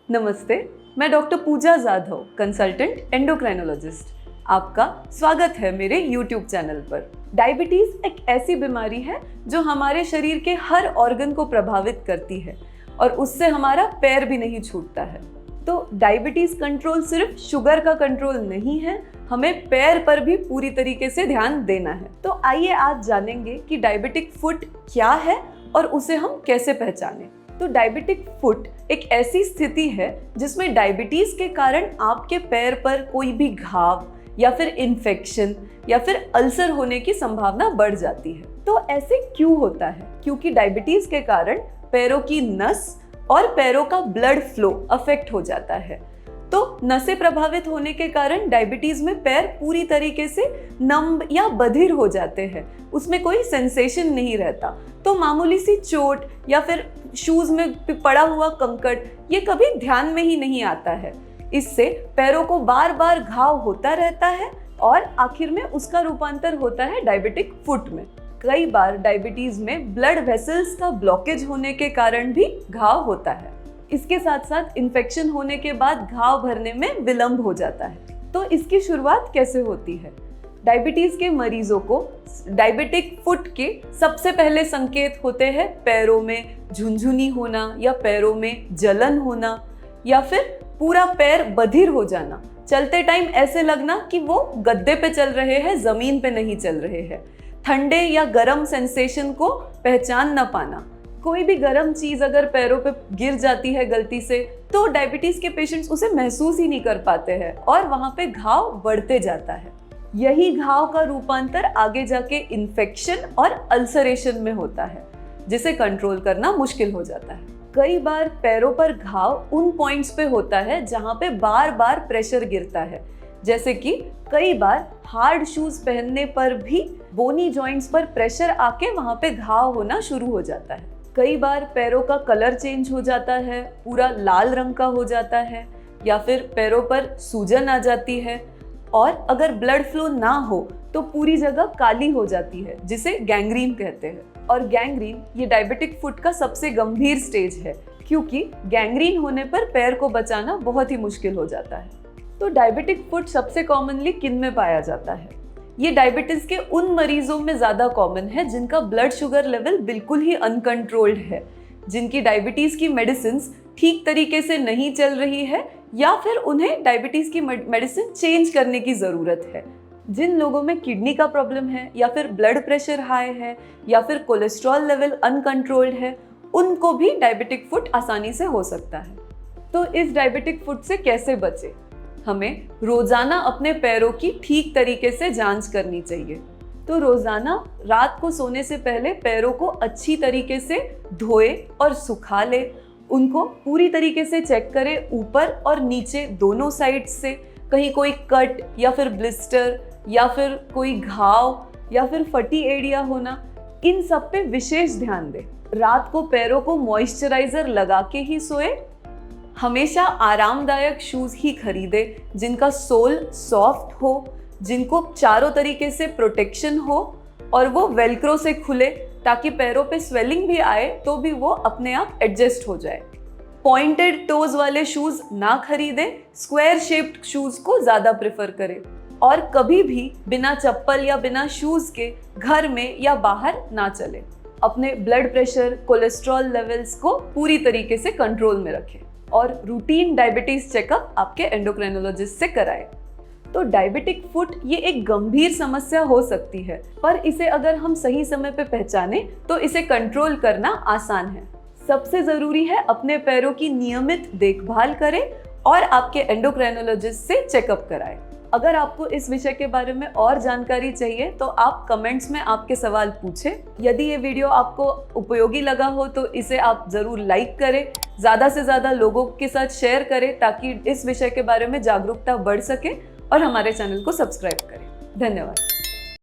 नमस्ते, मैं डॉक्टर पूजा Jadhav, consultant endocrinologist. आपका स्वागत है मेरे YouTube चैनल पर। डायबिटीज एक ऐसी बीमारी है जो हमारे शरीर के हर ऑर्गन को प्रभावित करती है और उससे हमारा पैर भी नहीं छूटता है। तो डायबिटीज कंट्रोल सिर्फ शुगर का कंट्रोल नहीं है, हमें पैर पर भी पूरी तरीके से ध्यान देना है। तो आइए आज जानेंगे कि डायबिटिक फुट क्या है और उसे हम कैसे पहचानें। तो डायबिटिक फुट एक ऐसी स्थिति है जिसमें डायबिटीज के कारण आपके पैर पर कोई भी घाव या फिर इन्फेक्शन या फिर अल्सर होने की संभावना बढ़ जाती है। तो ऐसे क्यों होता है? क्योंकि डायबिटीज के कारण पैरों की नस और पैरों का ब्लड फ्लो अफेक्ट हो जाता है। तो नसें प्रभावित होने के कारण डायबिटीज में पैर पूरी तरीके से नम या बधिर हो जाते हैं, उसमें कोई सेंसेशन नहीं रहता। तो मामूली सी चोट या फिर शूज में पड़ा हुआ कंकड़ ये कभी ध्यान में ही नहीं आता है। इससे पैरों को बार बार घाव होता रहता है और आखिर में उसका रूपांतर होता है डायबिटिक फुट में। कई बार डायबिटीज में ब्लड वेसल्स का ब्लॉकेज होने के कारण भी घाव होता है। इसके साथ साथ इन्फेक्शन होने के बाद घाव भरने में विलंब हो जाता है। तो इसकी शुरुआत कैसे होती है? डायबिटीज के मरीजों को डायबिटिक फुट के सबसे पहले संकेत होते हैं पैरों में झुनझुनी होना या पैरों में जलन होना या फिर पूरा पैर बधिर हो जाना। चलते टाइम ऐसे लगना कि वो गद्दे पे चल रहे हैं, जमीन पे नहीं चल रहे हैं। ठंडे या गर्म सेंसेशन को पहचान न पाना। कोई भी गर्म चीज अगर पैरों पे गिर जाती है गलती से तो डायबिटीज के पेशेंट्स उसे महसूस ही नहीं कर पाते हैं और वहां पे घाव बढ़ते जाता है। यही घाव का रूपांतर आगे जाके इन्फेक्शन और अल्सरेशन में होता है, जिसे कंट्रोल करना मुश्किल हो जाता है। कई बार पैरों पर घाव उन पॉइंट्स पे होता है जहां पे बार बार प्रेशर गिरता है, जैसे कि कई बार हार्ड शूज पहनने पर भी बोनी जॉइंट्स पर प्रेशर आके वहां पे घाव होना शुरू हो जाता है। कई बार पैरों का कलर चेंज हो जाता है, पूरा लाल रंग का हो जाता है या फिर पैरों पर सूजन आ जाती है और अगर ब्लड फ्लो ना हो तो पूरी जगह काली हो जाती है, जिसे गैंग्रीन कहते हैं। और गैंग्रीन ये डायबिटिक फुट का सबसे गंभीर स्टेज है, क्योंकि गैंग्रीन होने पर पैर को बचाना बहुत ही मुश्किल हो जाता है। तो डायबिटिक फुट सबसे कॉमनली किन में पाया जाता है? ये डायबिटीज के उन मरीजों में ज्यादा कॉमन है जिनका ब्लड शुगर लेवल बिल्कुल ही अनकंट्रोल्ड है, जिनकी डायबिटीज की मेडिसिन ठीक तरीके से नहीं चल रही है या फिर उन्हें डायबिटीज की मेडिसिन चेंज करने की जरूरत है। जिन लोगों में किडनी का प्रॉब्लम है या फिर ब्लड प्रेशर हाई है या फिर कोलेस्ट्रॉल लेवल अनकंट्रोल्ड है, उनको भी डायबिटिक फुट आसानी से हो सकता है। तो इस डायबिटिक फुट से कैसे बचे? हमें रोजाना अपने पैरों की ठीक तरीके से जांच करनी चाहिए। तो रोजाना रात को सोने से पहले पैरों को अच्छी तरीके से धोए और सुखा ले। उनको पूरी तरीके से चेक करें, ऊपर और नीचे दोनों साइड से कहीं कोई कट या फिर ब्लिस्टर या फिर कोई घाव या फिर फटी एरिया होना, इन सब पे विशेष ध्यान दें। रात को पैरों को मॉइस्चराइजर लगा के ही सोए। हमेशा आरामदायक शूज ही खरीदे जिनका सोल सॉफ्ट हो, जिनको चारों तरीके से प्रोटेक्शन हो और वो वेलक्रो से खुले, ताकि पैरों पे स्वेलिंग भी आए तो भी वो अपने आप एडजस्ट हो जाए। पॉइंटेड टोज वाले शूज ना खरीदें, स्क्वायर शेप्ड शूज को ज्यादा प्रेफर करें और कभी भी बिना चप्पल या बिना शूज के घर में या बाहर ना चलें। अपने ब्लड प्रेशर, कोलेस्ट्रॉल लेवल्स को पूरी तरीके से कंट्रोल में रखें और रूटीन डायबिटीज चेकअप आपके एंडोक्राइनोलॉजिस्ट से कराएं। तो डायबिटिक फुट ये एक गंभीर समस्या हो सकती है, पर इसे अगर हम सही समय पे पहचाने तो इसे कंट्रोल करना आसान है। सबसे जरूरी है अपने पैरों की नियमित देखभाल करें और आपके एंडोक्राइनोलॉजिस्ट से चेकअप कराएं। अगर आपको इस विषय के बारे में और जानकारी चाहिए तो आप कमेंट्स में आपके सवाल पूछें। यदि ये वीडियो आपको उपयोगी लगा हो तो इसे आप जरूर लाइक करें, ज़्यादा से ज़्यादा लोगों के साथ शेयर करें ताकि इस विषय के बारे में जागरूकता बढ़ सके और हमारे चैनल को सब्सक्राइब करें। धन्यवाद।